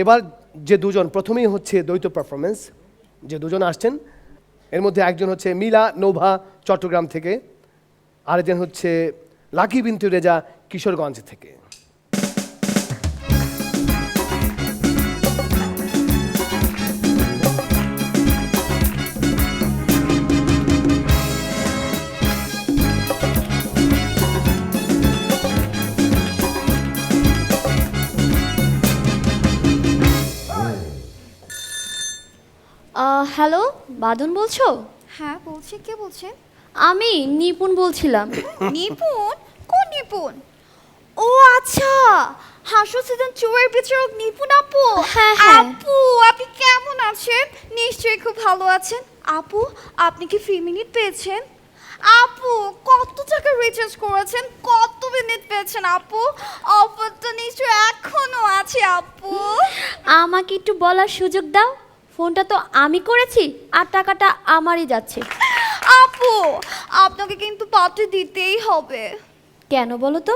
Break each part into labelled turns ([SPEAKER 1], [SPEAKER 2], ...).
[SPEAKER 1] এবার যে দুজন প্রথমেই হচ্ছে দ্বৈত পারফরমেন্স, যে দুজন আসছেন এর মধ্যে একজন হচ্ছে মিলা নোভা চট্টগ্রাম থেকে, আরেকজন হচ্ছে লাকি বিনতু রেজা কিশোরগঞ্জ থেকে।
[SPEAKER 2] হ্যালো, বাঁধন বলছো?
[SPEAKER 3] হ্যাঁ বলছি, কে বলছেন?
[SPEAKER 2] আমি নিপুণ বলছিলাম।
[SPEAKER 3] নিপুণ? কোন নিপুণ? ও আচ্ছা, হাসো সিজন 2 এর বিচারক নিপুণ আপু।
[SPEAKER 2] হ্যাঁ, হ্যাঁ।
[SPEAKER 3] আপু আপনি কেমন আছেন? নিশ্চয়ই খুব ভালো আছেন। আপু আপনি কি ফ্রি মিনিট পেয়েছেন? আপু কত টাকা রিচার্জ করেছেন? কত মিনিট পেয়েছেন আপু? অফারটা নিশ্চয়ই এখনো আছে আপু।
[SPEAKER 2] আমাকে একটু বলার সুযোগ দাও। ফোনটা তো আমি করেছি আর টাকাটা আমারই যাচ্ছে।
[SPEAKER 3] আপু আপনাকে কিন্তু পাঠিয়ে দিতেই হবে।
[SPEAKER 2] কেন বলো তো?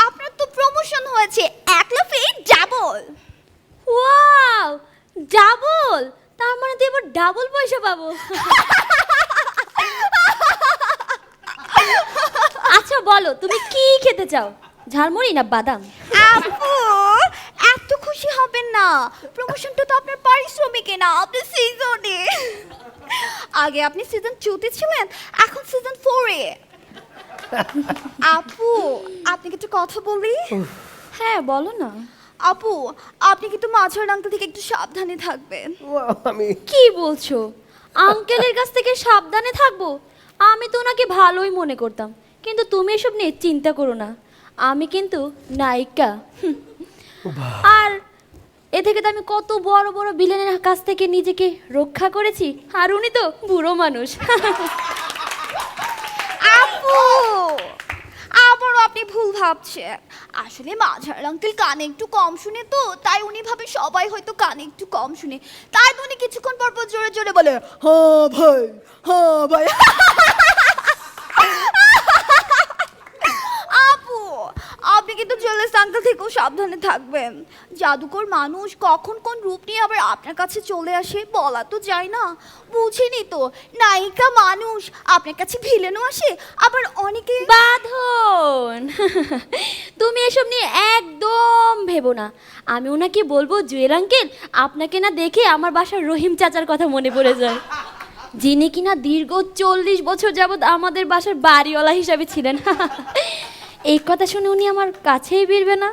[SPEAKER 3] আপনার তো প্রমোশন হয়েছে, 1 লাফে ডাবল।
[SPEAKER 2] Wow, double! তার মানে তো এবার ডাবল পয়সা পাবো। আচ্ছা বলো, তুমি কি খেতে চাও, ঝালমুড়ি না বাদাম?
[SPEAKER 3] আপু এত খুশি হবেন না, প্রমোশনটা তো আপনার পারিশ্রমিকে না, আপনার সিজনে। আগে আপনি সিজন 2 তে ছিলেন, এখন সিজন 4 এ। আপু আপনি কি একটু কথা বলি?
[SPEAKER 2] হ্যাঁ বলো না।
[SPEAKER 3] আপু আপনি কিন্তু মাঝার আঙ্কেল থেকে একটু সাবধানে থাকবেন।
[SPEAKER 1] আমি
[SPEAKER 2] কি বলছো? আঙ্কেলের কাছ থেকে সাবধানে থাকবো? আমি তো ওনাকে ভালোই মনে করতাম, কিন্তু তুমি এসব নিয়ে চিন্তা করো না, আমি কিন্তু নায়িকা। আর এ থেকে তো আমি কত বড় বড় ভিলেনের কাছ থেকে নিজেকে রক্ষা করেছি, আর উনি তো বুড়ো মানুষ।
[SPEAKER 3] আপু আবারও আপনি ভুল ভাবছেন, আসলে মাঝার আঙ্কেল কানে একটু কম শুনে তো, তাই উনি ভাবে সবাই হয়তো কানে একটু কম শুনে, তাই তো উনি কিছুক্ষণ পর পর জোরে জোরে বলে হ্যাঁ ভাই, হ্যাঁ ভাই। আপু আপনি কিন্তু জেলাস আঙ্কেল থেকেও সাবধানে থাকবেন, জাদুকর মানুষ কখন কোন রূপ নিয়ে আবার আপনার কাছে চলে আসে বলা তো যায় না, বুঝিনি তো, নায়িকা মানুষ আপনার কাছে ভিলেনও আসে, আবার অনেকে।
[SPEAKER 2] বাঁধন, তুমি এসব নিয়ে একদম ভেবো না, আমি ওনাকে বলবো জুয়েল আঙ্কেল আপনাকে না দেখে আমার বাসার রহিম চাচার কথা মনে পড়ে যায়, যিনি কিনা দীর্ঘ 40 বছর যাবৎ আমাদের বাসার বাড়িওয়ালা হিসাবে ছিলেন। এই কথা শুনে উনি আমার কাছেই ভিড়বে না?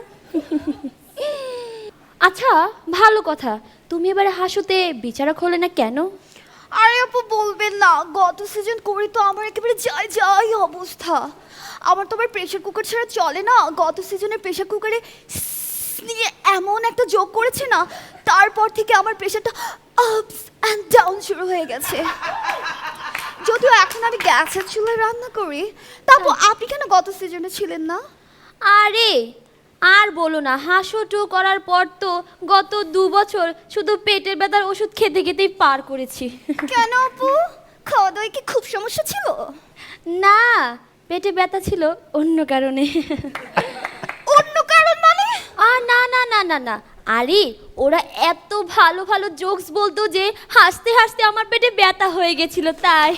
[SPEAKER 2] আচ্ছা ভালো কথা, তুমি এবারে হাসুতে বিচারক হলে না কেন?
[SPEAKER 3] আরে আপু বলবেন না, গত সিজন করি তো আমার একেবারে যাই যাই অবস্থা, আমার তো আবার প্রেশার কুকার ছাড়া চলে না, গত সিজনে প্রেশার কুকারে নিয়ে এমন একটা যোগ করেছে না, তারপর থেকে আমার প্রেশারটা আপস অ্যান্ড ডাউন শুরু হয়ে গেছে। যদিও এখন আমি গ্যাসের চুলায় রান্না করি। তারপর আপনি কেন গত সিজনে ছিলেন না?
[SPEAKER 2] আরে আর বলো না, হাসুটু করার পর তো গত 2 বছর শুধু পেটের ব্যথার ওষুধ খেতে খেতেই পার করেছি।
[SPEAKER 3] কেন আপু, খাওয়া দাওয়ায় কি খুব সমস্যা ছিল?
[SPEAKER 2] না, পেটে ব্যথা ছিল অন্য কারণে।
[SPEAKER 3] অন্য কারণ মানে?
[SPEAKER 2] না না না না না, আরে ওরা এত ভালো ভালো জোকস বলতো যে হাসতে হাসতে আমার পেটে ব্যথা হয়ে গেছিল তাই।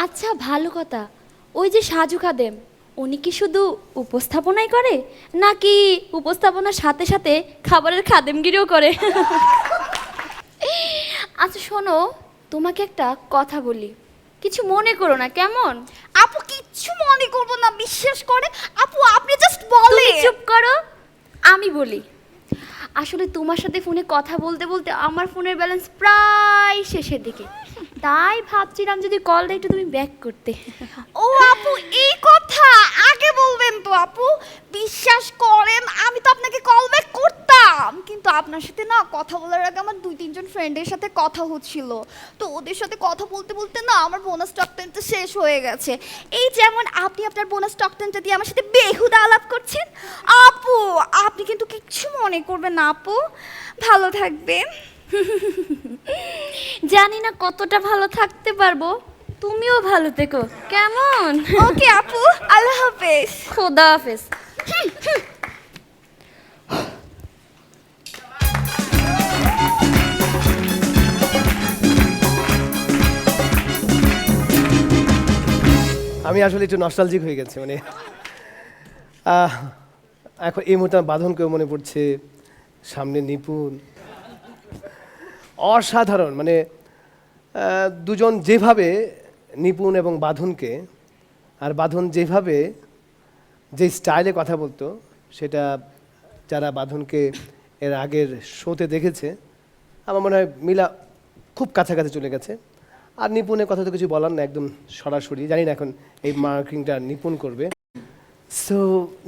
[SPEAKER 2] আচ্ছা ভালো কথা, ওই যে সাজু খাদেম, উনি কি শুধু উপস্থাপনাই করে নাকি উপস্থাপনার সাথে সাথে খাবারের খাদেমগিরিও করে? আচ্ছা শোনো, তোমাকে একটা কথা বলি, কিছু মনে করো না কেমন?
[SPEAKER 3] আপু কিচ্ছু মনে করবো না, বিশ্বাস করে আপু, আপনি জাস্ট বলে।
[SPEAKER 2] তুমি চুপ করো, আমি বলি। আসলে তোমার সাথে ফোনে কথা বলতে বলতে আমার ফোনের ব্যালেন্স প্রায় শেষের দিকে, তাই ভাবছিলাম যদি কলটা একটু তুমি ব্যাক করতে।
[SPEAKER 3] ও আপু এই কথা আগে বলবেন তো আপু, বিশ্বাস করেন আমি তো আপনাকে কল ব্যাক করতাম, কিন্তু আপনার সাথে না কথা বলার আগে আমার 2-3 জন ফ্রেন্ডের সাথে কথা হচ্ছিল, তো ওদের সাথে কথা বলতে বলতে না আমার বোনাস টক টাইমটা শেষ হয়ে গেছে। এই যেমন আপনি আপনার বোনাস টক টাইমটা দিয়ে আমার সাথে বেহুদা আলাপ করছেন। আপু আপনি কিন্তু কিচ্ছু মনে করবেন না আপু, ভালো থাকবেন।
[SPEAKER 2] জানি না কতটা ভালো থাকতে পারবো, তুমিও ভালো থেকো কেমন?
[SPEAKER 3] ওকে আপু, আল্লাহ হাফেজ।
[SPEAKER 2] খোদা হাফেজ।
[SPEAKER 1] আমি আসলে একটু নস্টালজিক হয়ে গেছে মানে এখন এই মুহূর্তে আমার বাঁধনকেও মনে পড়ছে, সামনে নিপুণ, অসাধারণ মানে দুজন যেভাবে নিপুণ এবং বাঁধনকে, আর বাঁধন যেভাবে যে স্টাইলে কথা বলতো সেটা যারা বাঁধনকে এর আগের শোতে দেখেছে আমার মনে হয় মিলা খুব কাছাকাছি চলে গেছে। আর নিপুণের কথা তো কিছু বলার না, একদম সরাসরি। জানি না এখন এই মার্কিংটা নিপুণ করবে। সো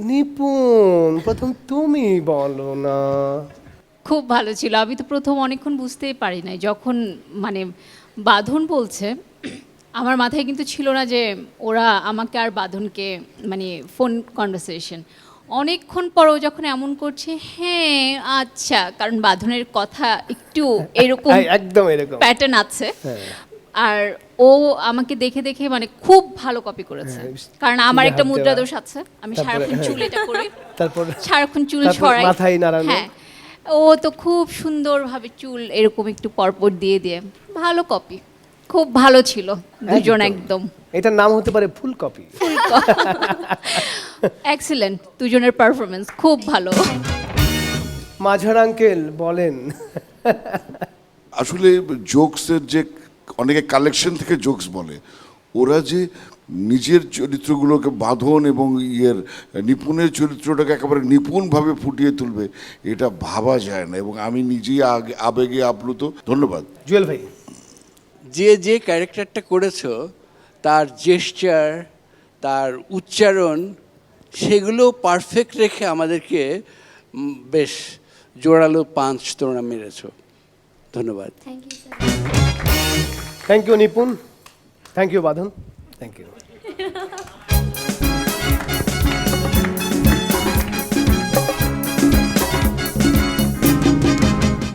[SPEAKER 1] নিপুণ, প্রথম তুমি বলো না।
[SPEAKER 4] খুব ভালো ছিল। আমি তো প্রথম অনেকক্ষণ বুঝতেই পারি নাই, যখন মানে বাঁধন বলছে আমার মাথায় কিন্তু ছিল না যে ওরা আমাকে আর বাঁধনকে মানে ফোন কনভারসেশন। অনেকক্ষণ পরও যখন এমন করছে, হ্যাঁ আচ্ছা, কারণ বাঁধনের কথা একটু এরকম
[SPEAKER 1] একদম এরকম
[SPEAKER 4] প্যাটার্ন আছে।
[SPEAKER 1] হ্যাঁ।
[SPEAKER 4] আর ও আমাকে দেখে দেখে মানে খুব ভালো কপি করেছে, কারণ আমার একটা
[SPEAKER 1] হাত
[SPEAKER 4] মুদ্রা
[SPEAKER 1] দেওয়া।
[SPEAKER 4] দোষ আছে, আমি
[SPEAKER 1] তারপরে,
[SPEAKER 4] সারাক্ষণ
[SPEAKER 1] হ্যাঁ।
[SPEAKER 4] চুল এটা করি,
[SPEAKER 1] তারপর
[SPEAKER 4] সারাক্ষণ চুল
[SPEAKER 1] তারপর
[SPEAKER 4] ছড়াই,
[SPEAKER 1] মাথায় নাড়ানো।
[SPEAKER 4] হ্যাঁ ও তো খুব সুন্দরভাবে চুল এরকম একটু পরপর দিয়ে দিয়ে ভালো কপি, খুব ভালো ছিল দুজন একদম।
[SPEAKER 1] এটার নাম হতে পারে ফুল কপি।
[SPEAKER 4] এক্সিলেন্ট, দুজনের পারফরমেন্স খুব ভালো।
[SPEAKER 1] মাঝার আঙ্কেল বলেন।
[SPEAKER 5] আসলে জোকসের যে অনেকে কালেকশন থেকে জোকস বলে, ওরা যে নিজের চরিত্রগুলোকে বাঁধন এবং নিপুণের চরিত্রটাকে একেবারে নিপুণভাবে ফুটিয়ে তুলবে এটা ভাবা যায় না, এবং আমি নিজেই আবেগে আপ্লুত। ধন্যবাদ
[SPEAKER 1] জুয়েল ভাই।
[SPEAKER 6] যে যে ক্যারেক্টারটা করেছো তার জেস্চার, তার উচ্চারণ, সেগুলো পারফেক্ট রেখে আমাদেরকে বেশ জোরালো পাঁচ তোমরা মেরেছো। ধন্যবাদ।
[SPEAKER 2] Thank you sir.
[SPEAKER 1] Thank you Nipun, thank you Bandhan, thank you.